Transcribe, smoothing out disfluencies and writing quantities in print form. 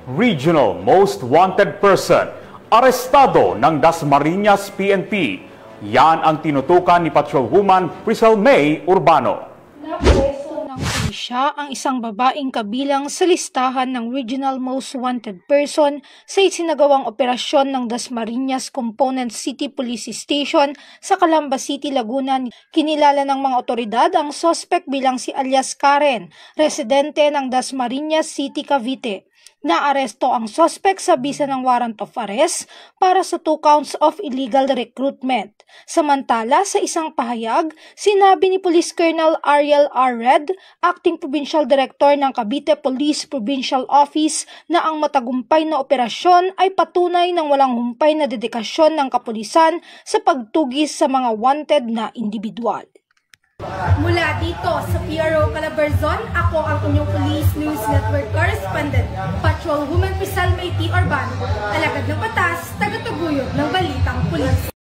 Regional Most Wanted Person, arestado ng Dasmariñas PNP. Yan ang tinutukan ni Patrolwoman Priscel May Urbano. Napreso ng pulisya ang isang babaeng kabilang sa listahan ng Regional Most Wanted Person sa isinagawang operasyon ng Dasmariñas Component City Police Station sa Calamba City, Laguna. Kinilala ng mga otoridad ang suspect bilang si alias Karen, residente ng Dasmariñas City, Cavite. Naaresto ang suspect sa bisa ng warrant of arrest para sa 2 counts of illegal recruitment. Samantala, sa isang pahayag, sinabi ni Police Colonel Ariel R. Red, Acting Provincial Director ng Cavite Police Provincial Office, na ang matagumpay na operasyon ay patunay ng walang humpay na dedikasyon ng kapulisan sa pagtugis sa mga wanted na individual. Mula dito sa PRO Calabarzon, ako ang inyong Police News Network Correspondent, Patrolwoman Priscel May Urbano, alagad ng batas, tagataguyod ng balitang pulis.